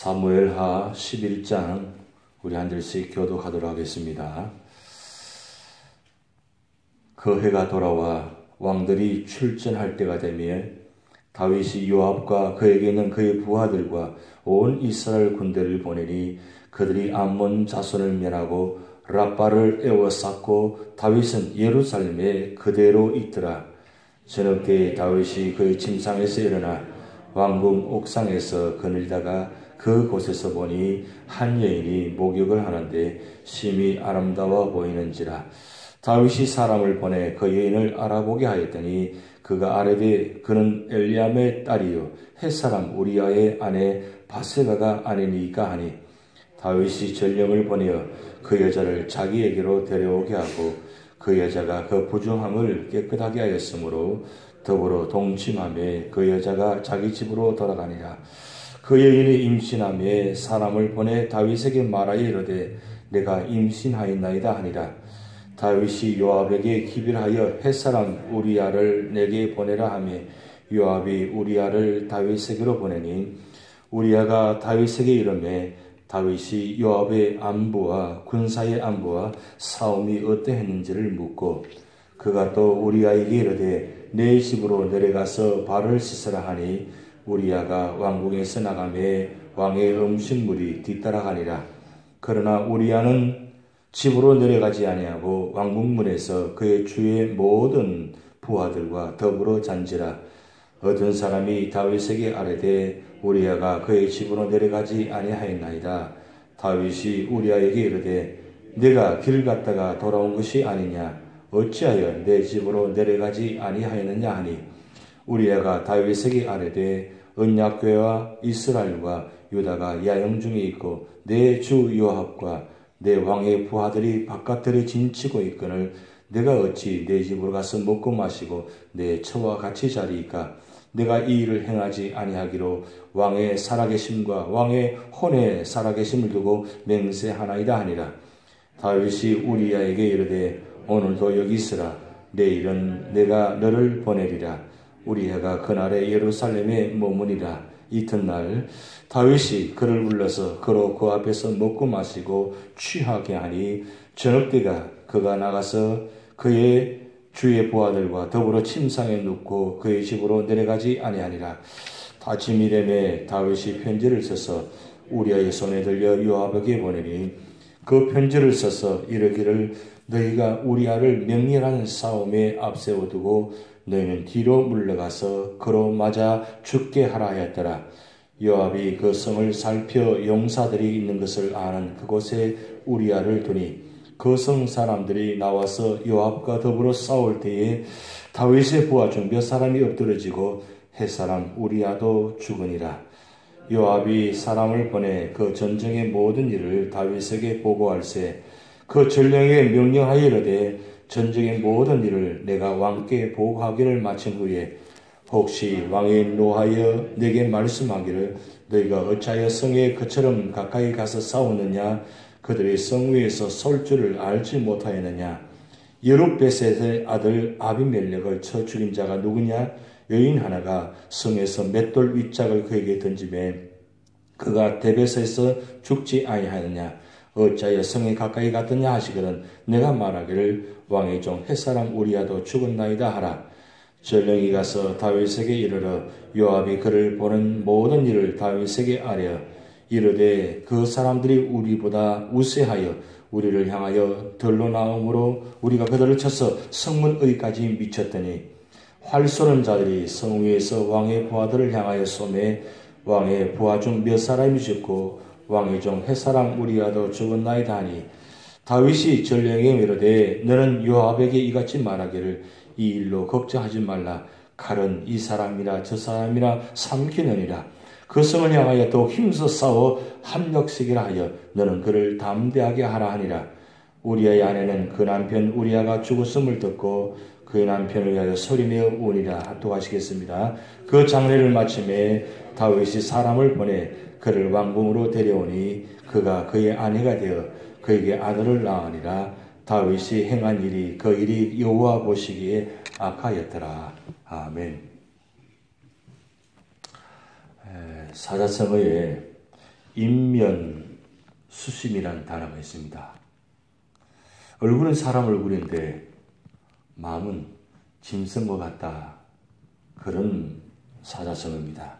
사무엘하 11장 우리 한 절씩 교독하도록 하겠습니다. 그 해가 돌아와 왕들이 출전할 때가 되며 다윗이 요압과 그에게 있는 그의 부하들과 온 이스라엘 군대를 보내니 그들이 암몬 자손을 멸하고 랍바를 에워쌌고 다윗은 예루살렘에 그대로 있더라. 저녁 때에 다윗이 그의 침상에서 일어나 왕궁 옥상에서 거닐다가 그곳에서 보니 한 여인이 목욕을 하는데 심히 아름다워 보이는지라. 다윗이 사람을 보내 그 여인을 알아보게 하였더니 그가 아뢰되 그는 엘리암의 딸이요 햇사람 우리아의 아내 바세바가 아니니까 하니 다윗이 전령을 보내어 그 여자를 자기에게로 데려오게 하고 그 여자가 그 부정함을 깨끗하게 하였으므로 더불어 동침하며 그 여자가 자기 집으로 돌아가니라. 그 여인이 임신하며 사람을 보내 다윗에게 말하여 이르되 내가 임신하였나이다 하니라. 다윗이 요압에게 기별하여 햇사람 우리아를 내게 보내라 하며 요압이 우리아를 다윗에게로 보내니 우리아가 다윗에게 이르매 다윗이 요압의 안부와 군사의 안부와 싸움이 어떠했는지를 묻고 그가 또 우리아에게 이르되 내 집으로 내려가서 발을 씻으라 하니 우리아가 왕궁에서 나가매 왕의 음식물이 뒤따라가니라. 그러나 우리아는 집으로 내려가지 아니하고 왕궁문에서 그의 주의 모든 부하들과 더불어 잔지라. 어떤 사람이 다윗에게 아뢰되 우리아가 그의 집으로 내려가지 아니하였나이다. 다윗이 우리아에게 이르되 내가 길 갔다가 돌아온 것이 아니냐. 어찌하여 내 집으로 내려가지 아니하였느냐 하니 우리아가 다윗에게 아뢰되 언약궤와 이스라엘과 유다가 야영 중에 있고 내 주 요압과 내 왕의 부하들이 바깥들에 진치고 있거늘 내가 어찌 내 집으로 가서 먹고 마시고 내 처와 같이 자리이까. 내가 이 일을 행하지 아니하기로 왕의 살아계심과 왕의 혼의 살아계심을 두고 맹세하나이다 하니라. 다윗이 우리아에게 이르되 오늘도 여기 있으라. 내일은 내가 너를 보내리라. 우리아가 그날에 예루살렘에 머무니라. 이튿날 다윗이 그를 불러서 그로 그 앞에서 먹고 마시고 취하게 하니 저녁때가 그가 나가서 그의 주의 부하들과 더불어 침상에 눕고 그의 집으로 내려가지 아니하니라. 아침 이름에 다윗이 편지를 써서 우리아의 손에 들려 요압에게 보내니 그 편지를 써서 이르기를 너희가 우리아를 명렬한 싸움에 앞세워두고 너희는 뒤로 물러가서 그로 맞아 죽게 하라 하였더라. 요압이 그 성을 살펴 용사들이 있는 것을 아는 그곳에 우리아를 두니 그 성 사람들이 나와서 요압과 더불어 싸울 때에 다윗의 부하 중 몇 사람이 엎드러지고 햇사람 우리아도 죽으니라. 요압이 사람을 보내 그 전쟁의 모든 일을 다윗에게 보고할세 그 전령에게 명령하여 이르되 전쟁의 모든 일을 내가 왕께 보고하기를 마친 후에 혹시 왕이 노하여 내게 말씀하기를 너희가 어찌하여 성에 그처럼 가까이 가서 싸우느냐. 그들이 성 위에서 설 줄을 알지 못하였느냐. 여룹베셋의 아들 아비멜렉을 쳐 죽인 자가 누구냐. 여인 하나가 성에서 맷돌 윗짝을 그에게 던지매 그가 데베스에서 죽지 아니하느냐. 어찌하여 성에 가까이 갔더냐 하시거든 내가 말하기를 왕의 종 햇사람 우리아도 죽었나이다 하라. 전령이 가서 다윗에게 이르러 요압이 그를 보는 모든 일을 다윗에게 아뢰어 이르되 그 사람들이 우리보다 우세하여 우리를 향하여 들로 나오므로 우리가 그들을 쳐서 성문의까지 미쳤더니 활 쏘는 자들이 성 위에서 왕의 부하들을 향하여 쏘매 왕의 부하 중 몇 사람이 죽고 왕의 종 햇사람 우리아도 죽었나이다 하니 다윗이 전령에게 이르되 너는 요압에게 이같이 말하기를 이 일로 걱정하지 말라. 칼은 이 사람이나 저 사람이나 삼키느니라. 그 성을 향하여 더욱 힘써 싸워 합력시키라 하여 너는 그를 담대하게 하라 하니라. 우리아의 아내는 그 남편 우리아가 죽었음을 듣고 그의 남편을 위하여 소리내어 우니라. 또 하시겠습니다. 그 장례를 마침에 다윗이 사람을 보내 그를 왕궁으로 데려오니 그가 그의 아내가 되어 그에게 아들을 낳으니라. 다윗이 행한 일이 그 일이 여호와 보시기에 악하였더라. 아멘. 사자성어에 인면수심이라는 단어가 있습니다. 얼굴은 사람 얼굴인데 마음은 짐승과 같다. 그런 사자성어입니다.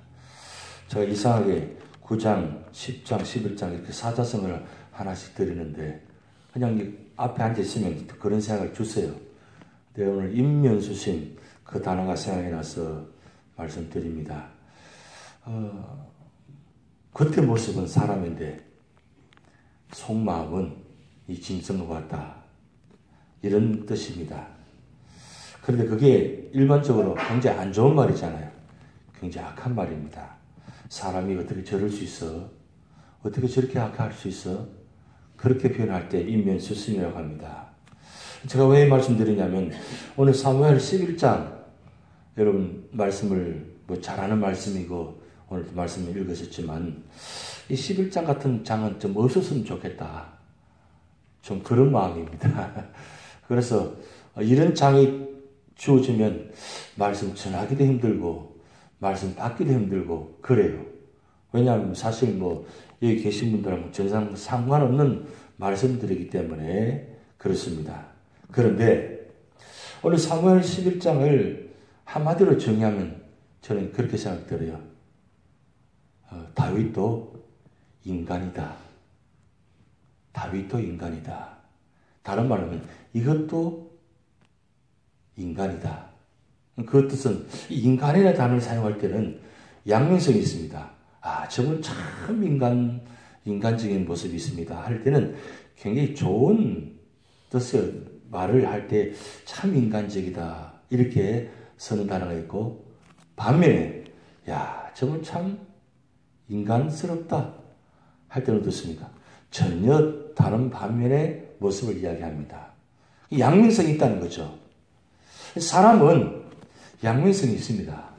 제가 이상하게 9장, 10장, 11장 이렇게 사자성어를 하나씩 드리는데 그냥 앞에 앉아있으면 그런 생각을 주세요. 근데 오늘 인면수심 그 단어가 생각이 나서 말씀드립니다. 겉의 모습은 사람인데 속마음은 이 짐승과 같다. 이런 뜻입니다. 그런데 그게 일반적으로 굉장히 안 좋은 말이잖아요. 굉장히 악한 말입니다. 사람이 어떻게 저럴 수 있어? 어떻게 저렇게 악할 수 있어? 그렇게 표현할 때 인면수심이라고 합니다. 제가 왜 말씀드리냐면 오늘 사무엘 11장 여러분 말씀을 잘하는 말씀이고 오늘도 말씀을 읽으셨지만 이 11장 같은 장은 좀 없었으면 좋겠다. 좀 그런 마음입니다. 그래서 이런 장이 주어지면 말씀 전하기도 힘들고 말씀 받기도 힘들고 그래요. 왜냐하면 사실 여기 계신 분들하고 전상 상관없는 말씀들이기 때문에 그렇습니다. 그런데 오늘 사무엘 11장을 한마디로 정의하면 저는 그렇게 생각들어요. 다윗도 인간이다. 다윗도 인간이다. 다른 말로 하면 이것도 인간이다. 그 뜻은 인간이라는 단어를 사용할 때는 양면성이 있습니다. 저건 참 인간적인 모습이 있습니다. 할 때는 굉장히 좋은 뜻의 말을 할 때 참 인간적이다. 이렇게 쓰는 단어가 있고 반면에 저건 참 인간스럽다. 할 때는 어떻습니까? 전혀 다른 반면의 모습을 이야기합니다. 양면성이 있다는 거죠. 사람은 양면성이 있습니다.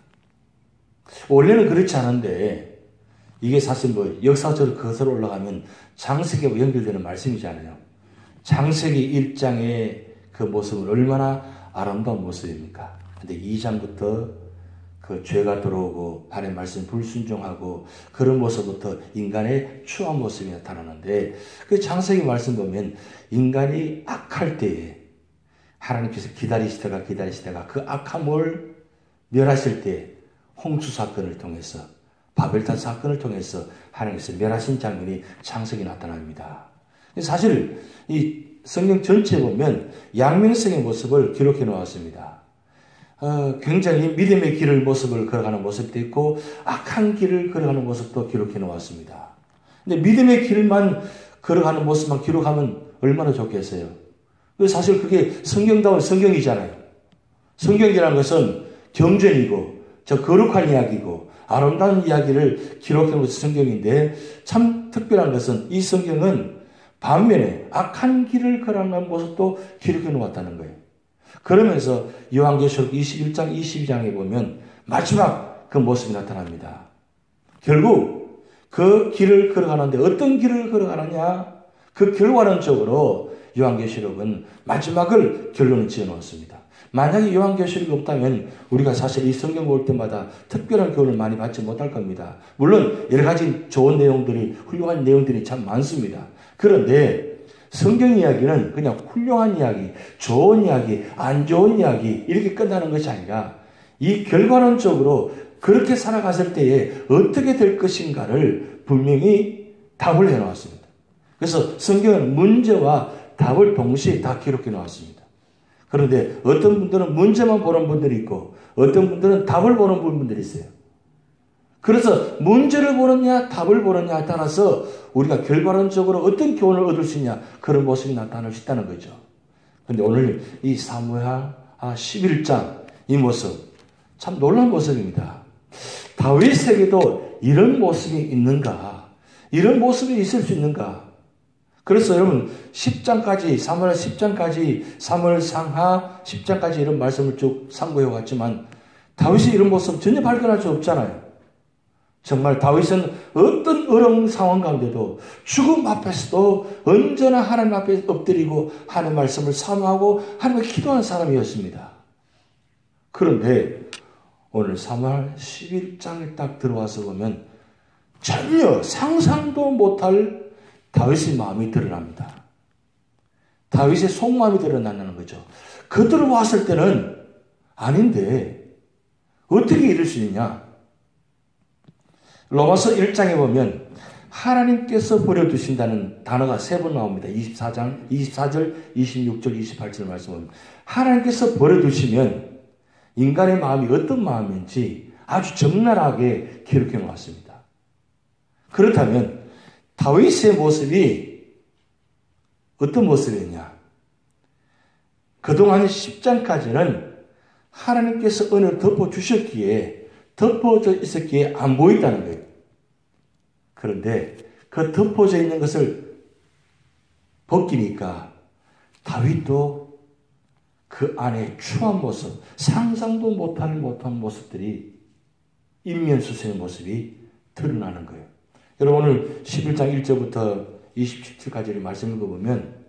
원래는 그렇지 않은데 이게 사실 역사적으로 거슬러 올라가면 창세기와 연결되는 말씀이잖아요. 창세기 1장의 그 모습은 얼마나 아름다운 모습입니까? 근데 2장부터 그 죄가 들어오고 하나님의 말씀 불순종하고 그런 모습부터 인간의 추한 모습이 나타나는데 그 창세기 말씀 보면 인간이 악할 때에 하나님께서 기다리시다가 그 악함을 멸하실 때 홍수 사건을 통해서 바벨탑 사건을 통해서 하나님께서 멸하신 장면이 창세기에 나타납니다. 사실 이 성경 전체에 보면 양면성의 모습을 기록해 놓았습니다. 굉장히 믿음의 모습을 걸어가는 모습도 있고 악한 길을 걸어가는 모습도 기록해 놓았습니다. 근데 믿음의 길만 걸어가는 모습만 기록하면 얼마나 좋겠어요. 사실 그게 성경다운 성경이잖아요. 성경이라는 것은 경전이고 거룩한 이야기고 아름다운 이야기를 기록해 놓은 성경인데 참 특별한 것은 이 성경은 반면에 악한 길을 걸어가는 모습도 기록해 놓았다는 거예요. 그러면서 요한계시록 21장, 22장에 보면 마지막 그 모습이 나타납니다. 결국 그 길을 걸어가는데 어떤 길을 걸어가느냐? 그 결과론적으로 요한계시록은 마지막을 결론을 지어 놓았습니다. 만약에 요한계시록이 없다면 우리가 사실 이 성경 볼 때마다 특별한 교훈을 많이 받지 못할 겁니다. 물론 여러 가지 좋은 내용들이 훌륭한 내용들이 참 많습니다. 그런데 성경 이야기는 그냥 훌륭한 이야기, 좋은 이야기, 안 좋은 이야기 이렇게 끝나는 것이 아니라 이 결과론적으로 그렇게 살아갔을 때에 어떻게 될 것인가를 분명히 답을 해놓았습니다. 그래서 성경은 문제와 답을 동시에 다 기록해 놓았습니다. 그런데 어떤 분들은 문제만 보는 분들이 있고 어떤 분들은 답을 보는 분들이 있어요. 그래서 문제를 보느냐 답을 보느냐에 따라서 우리가 결과론적으로 어떤 교훈을 얻을 수 있냐 그런 모습이 나타날 수 있다는 거죠. 그런데 오늘 이 사무엘 11장 이 모습 참 놀라운 모습입니다. 다윗에게도 이런 모습이 있는가? 이런 모습이 있을 수 있는가? 그래서 여러분 10장까지 사무엘 10장까지 사무엘 상하 10장까지 이런 말씀을 쭉 상고해 왔지만 다윗이 이런 모습 전혀 발견할 수 없잖아요. 정말 다윗은 어떤 어려운 상황 가운데도 죽음 앞에서도 언제나 하나님 앞에 엎드리고 하나님의 말씀을 사모하고 하나님께 기도하는 사람이었습니다. 그런데 오늘 사무엘 11장에 딱 들어와서 보면 전혀 상상도 못할 다윗의 마음이 드러납니다. 다윗의 속마음이 드러난다는 거죠. 그들을 봤을 때는 아닌데 어떻게 이럴 수 있냐? 로마서 1장에 보면 하나님께서 버려두신다는 단어가 3번 나옵니다. 24절, 26절, 28절 말씀은 하나님께서 버려두시면 인간의 마음이 어떤 마음인지 아주 적나라하게 기록해 놓았습니다. 그렇다면 다윗의 모습이 어떤 모습이었냐? 그동안 10장까지는 하나님께서 은혜를 덮어주셨기에 덮어져 있었기에 안 보인다는 거예요. 그런데 그 덮어져 있는 것을 벗기니까 다윗도 그 안에 추한 모습, 상상도 못할 모습들이 인면수세의 모습이 드러나는 거예요. 여러분 오늘 11장 1절부터 27절까지의 말씀을 읽어보면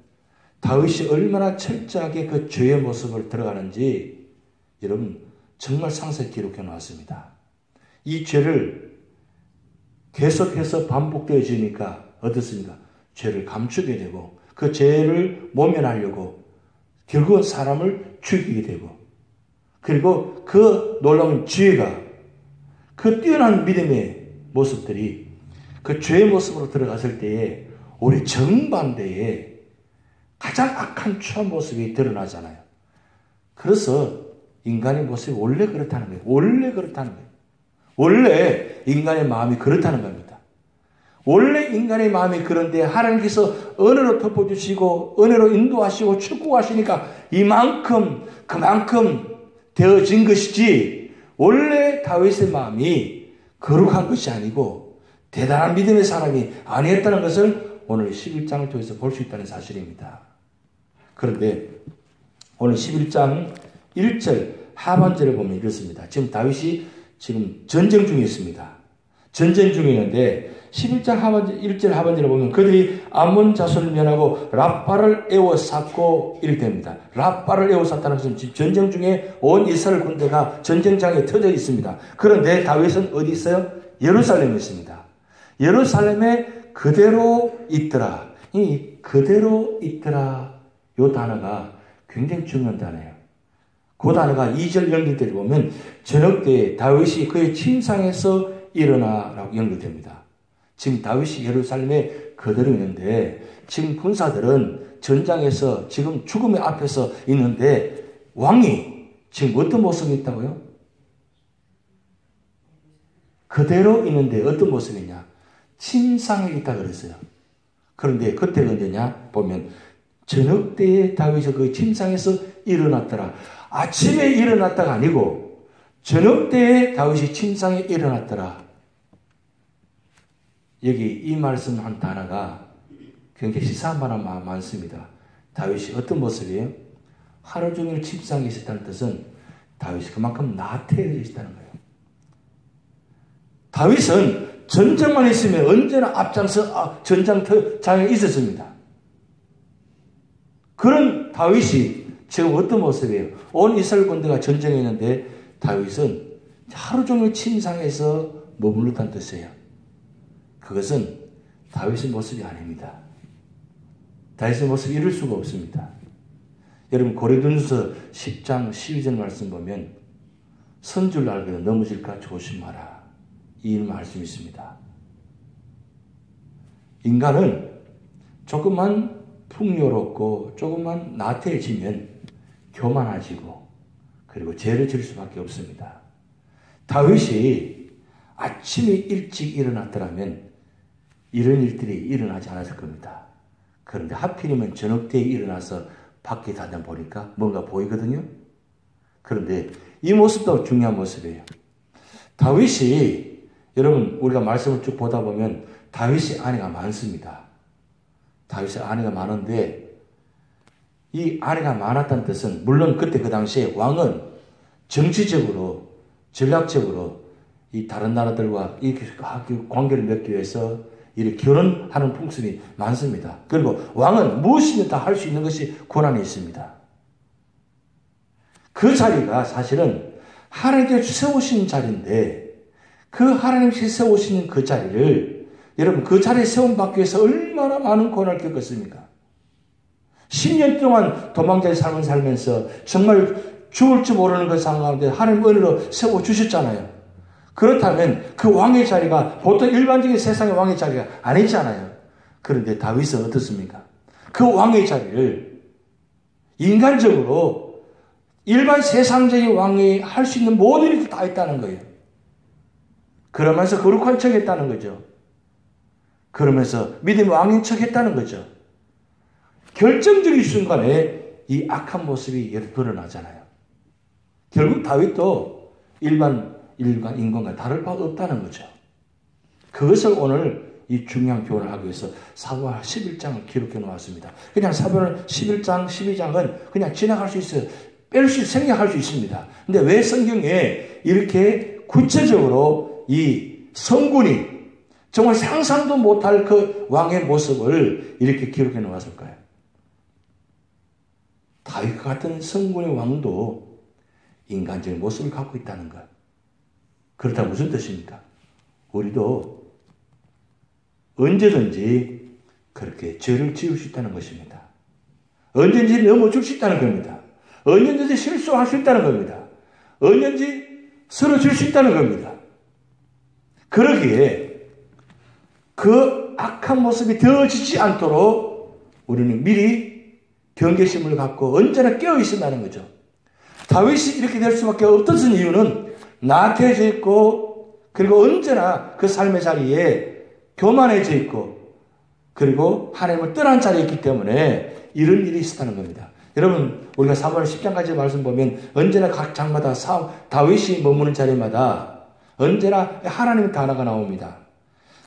다윗이 얼마나 철저하게 그 죄의 모습을 들어가는지 여러분 정말 상세히 기록해 놓았습니다. 이 죄를 계속해서 반복되어지니까 어떻습니까? 죄를 감추게 되고 그 죄를 모면하려고 결국은 사람을 죽이게 되고 그리고 그 놀라운 지혜가 그 뛰어난 믿음의 모습들이 그 죄의 모습으로 들어갔을 때에 우리 정반대에 가장 악한 추한 모습이 드러나잖아요. 그래서 인간의 모습이 원래 그렇다는 거예요. 원래 그렇다는 거예요. 원래 인간의 마음이 그렇다는 겁니다. 원래 인간의 마음이 그런데 하나님께서 은혜로 덮어주시고 은혜로 인도하시고 축복하시니까 그만큼 되어진 것이지 원래 다윗의 마음이 거룩한 것이 아니고 대단한 믿음의 사람이 아니었다는 것을 오늘 11장을 통해서 볼 수 있다는 사실입니다. 그런데 오늘 11장 1절 하반절에 보면 이렇습니다. 지금 다윗이 지금 전쟁 중에 있습니다. 전쟁 중에 있는데 11장 1절 하반절에 보면 그들이 암몬 자손을 면하고 라빠를 에워쌌고 이렇게 됩니다. 라빠를 에워쌌다는 것은 지금 전쟁 중에 온 이스라엘 군대가 전쟁장에 터져 있습니다. 그런데 다윗은 어디 있어요? 예루살렘에 있습니다. 예루살렘에 그대로 있더라. 이 그대로 있더라 이 단어가 굉장히 중요한 단어예요. 그 단어가 2절 연결되어 보면 저녁 때에 다윗이 그의 침상에서 일어나라고 연결됩니다. 지금 다윗이 예루살렘에 그대로 있는데 지금 군사들은 전장에서 지금 죽음의 앞에서 있는데 왕이 지금 어떤 모습이 있다고요? 그대로 있는데 어떤 모습이냐? 침상에 있다 그랬어요. 그런데 그때가 언제냐? 보면 저녁 때에 다윗이 그 침상에서 일어났더라. 아침에 일어났다가 아니고 저녁 때에 다윗이 침상에 일어났더라. 여기 이 말씀한 단어가 굉장히 시사한 바가 많습니다. 다윗이 어떤 모습이에요? 하루 종일 침상에 있었다는 뜻은 다윗이 그만큼 나태해져 있다는 거예요. 다윗은 전쟁만 있으면 언제나 앞장서 전장장에 있었습니다. 그런 다윗이 지금 어떤 모습이에요? 온 이스라엘 군대가 전쟁에 있는데 다윗은 하루 종일 침상에서 머물렀다는 뜻이에요. 그것은 다윗의 모습이 아닙니다. 다윗의 모습이 이럴 수가 없습니다. 여러분 고린도전서 10장 12절 말씀 보면 선줄 알거든 넘어질까 조심하라. 이 말씀이 있습니다. 인간은 조금만 풍요롭고 조금만 나태해지면 교만해지고 그리고 죄를 지을 수밖에 없습니다. 다윗이 아침에 일찍 일어났더라면 이런 일들이 일어나지 않았을 겁니다. 그런데 하필이면 저녁 때에 일어나서 밖에 다녀 보니까 뭔가 보이거든요. 그런데 이 모습도 중요한 모습이에요. 다윗이 여러분 우리가 말씀을 쭉 보다 보면 다윗의 아내가 많습니다. 다윗의 아내가 많은데 이 아내가 많았다는 뜻은 물론 그때 그 당시에 왕은 정치적으로 전략적으로 이 다른 나라들과 이렇게 관계를 맺기 위해서 이렇게 결혼하는 풍습이 많습니다. 그리고 왕은 무엇이든 다 할 수 있는 것이 권한이 있습니다. 그 자리가 사실은 하나님께서 세우신 자리인데 그 하나님께서 세우시는 그 자리를 여러분 그 자리에 세움받기 위해서 얼마나 많은 고난을 겪었습니까? 10년 동안 도망자의 삶을 살면서 정말 죽을지 모르는 그 상황 가운데 하나님 은혜로 세워주셨잖아요. 그렇다면 그 왕의 자리가 보통 일반적인 세상의 왕의 자리가 아니잖아요. 그런데 다윗은 어떻습니까? 그 왕의 자리를 인간적으로 일반 세상적인 왕이 할 수 있는 모든 일이 다 했다는 거예요. 그러면서 거룩한 척 했다는 거죠. 그러면서 믿음의 왕인 척 했다는 거죠. 결정적인 순간에 이 악한 모습이 드러나잖아요. 결국 다윗도 일반 인간과 다를 바 없다는 거죠. 그것을 오늘 이 중요한 교훈을 하기 위해서 사무엘 11장을 기록해 놓았습니다. 그냥 사무엘 11장, 12장은 그냥 지나갈 수 있어요. 생략할 수 있습니다. 근데 왜 성경에 이렇게 구체적으로 이 성군이 정말 상상도 못할 그 왕의 모습을 이렇게 기록해 놓았을까요? 다윗과 같은 성군의 왕도 인간적인 모습을 갖고 있다는 것. 그렇다면 무슨 뜻입니까? 우리도 언제든지 그렇게 죄를 지을 수 있다는 것입니다. 언제든지 넘어질 수 있다는 겁니다. 언제든지 실수할 수 있다는 겁니다. 언제든지 쓰러질 수 있다는 겁니다. 그러기에 그 악한 모습이 되어지지 않도록 우리는 미리 경계심을 갖고 언제나 깨어있어야하는 거죠. 다윗이 이렇게 될 수밖에 없었던 이유는 나태해져 있고 그리고 언제나 그 삶의 자리에 교만해져 있고 그리고 하나님을 떠난 자리에 있기 때문에 이런 일이 있었다는 겁니다. 여러분 우리가 사무엘 10장까지 말씀 보면 언제나 각 장마다 다윗이 머무는 자리마다 언제나 하나님의 단어가 나옵니다.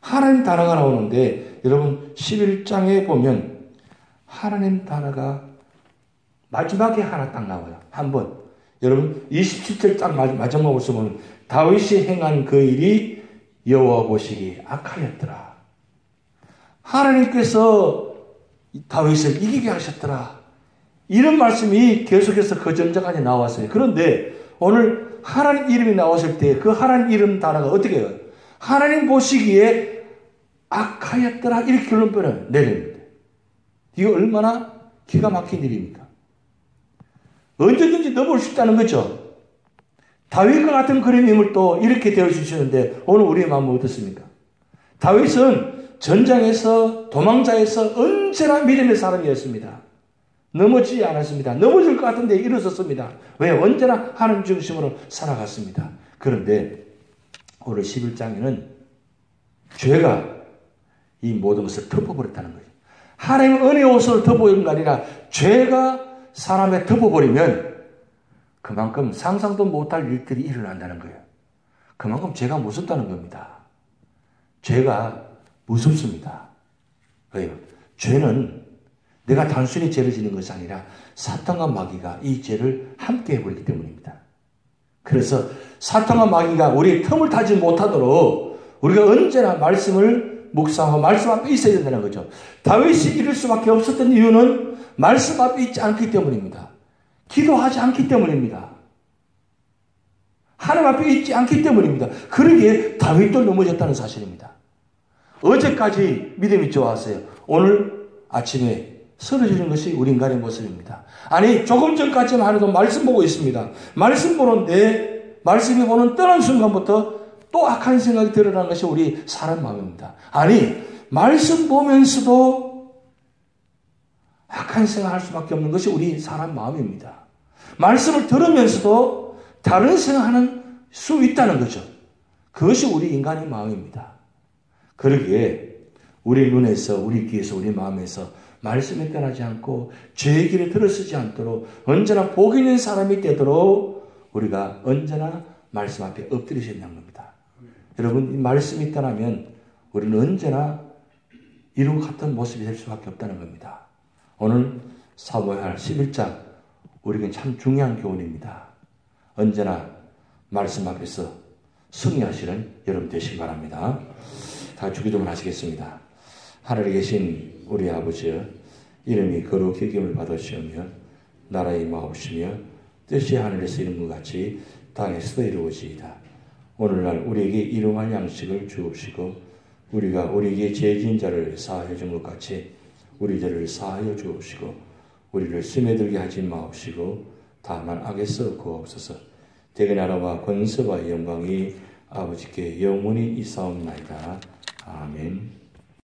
하나님 단어가 나오는데 여러분 11장에 보면 하나님 단어가 마지막에 하나 딱 나와요. 한번 여러분 27절 딱 마지막 벌써 보면 다윗이 행한 그 일이 여호와 보시기 악하였더라. 하나님께서 다윗을 이기게 하셨더라. 이런 말씀이 계속해서 그 전자까지 나왔어요. 그런데 오늘 하나님 이름이 나왔을 때 그 하나님 이름 단어가 어떻게 해요? 하나님 보시기에 악하였더라. 이렇게 결론변을 내립니다. 이거 얼마나 기가 막힌 일입니까? 언제든지 넘어올 수 있다는 거죠. 다윗과 같은 그런 인물 또 이렇게 되어주시는데 오늘 우리의 마음은 어떻습니까? 다윗은 전장에서 도망자에서 언제나 믿음의 사람이었습니다. 넘어지지 않았습니다. 넘어질 것 같은데 일어섰습니다. 왜? 언제나 하나님 중심으로 살아갔습니다. 그런데 오늘 11장에는 죄가 이 모든 것을 덮어버렸다는 거예요. 하나님의 은혜의 옷을 덮어버린 게 아니라 죄가 사람에 덮어버리면 그만큼 상상도 못할 일들이 일어난다는 거예요. 그만큼 죄가 무섭다는 겁니다. 죄가 무섭습니다. 왜요? 죄는 내가 단순히 죄를 지는 것이 아니라 사탄과 마귀가 이 죄를 함께 해버리기 때문입니다. 그래서 사탄과 마귀가 우리의 틈을 타지 못하도록 우리가 언제나 말씀을 묵상하고 말씀 앞에 있어야 된다는 거죠. 다윗이 이럴 수밖에 없었던 이유는 말씀 앞에 있지 않기 때문입니다. 기도하지 않기 때문입니다. 하나님 앞에 있지 않기 때문입니다. 그러기에 다윗도 넘어졌다는 사실입니다. 어제까지 믿음이 좋았어요. 오늘 아침에 쓰러지는 것이 우리 인간의 모습입니다. 아니 조금 전까지만 하여도 말씀 보고 있습니다. 말씀 보는데 말씀이 보는 떠난 순간부터 또 악한 생각이 드러나는 것이 우리 사람 마음입니다. 아니 말씀 보면서도 악한 생각할 수밖에 없는 것이 우리 사람 마음입니다. 말씀을 들으면서도 다른 생각하는 수 있다는 거죠. 그것이 우리 인간의 마음입니다. 그러기에 우리 눈에서 우리 귀에서 우리 마음에서 말씀이 떠나지 않고 죄의 길에 들어서지 않도록 언제나 복 있는 사람이 되도록 우리가 언제나 말씀 앞에 엎드리셔야 한다는 겁니다. 여러분 이 말씀이 떠나면 우리는 언제나 이루 같은 모습이 될 수밖에 없다는 겁니다. 오늘 사무엘 11장 우리에게 참 중요한 교훈입니다. 언제나 말씀 앞에서 승리하시는 여러분 되시기 바랍니다. 다 같이 기도를 하시겠습니다. 하늘에 계신 우리 아버지 이름이 거룩히 여김을 받으시오며 나라의 임하옵시며 뜻이 하늘에서 이룬 것 같이 땅에서도 이루어지이다. 오늘날 우리에게 일용할 양식을 주옵시고 우리가 우리에게 죄진 자를 사하여 준 것 같이 우리 죄를 사하여 주옵시고 우리를 스며들게 하지 마옵시고 다만 악에서 구하옵소서. 대개 나라와 권세와 영광이 아버지께 영원히 있사옵나이다. 아멘.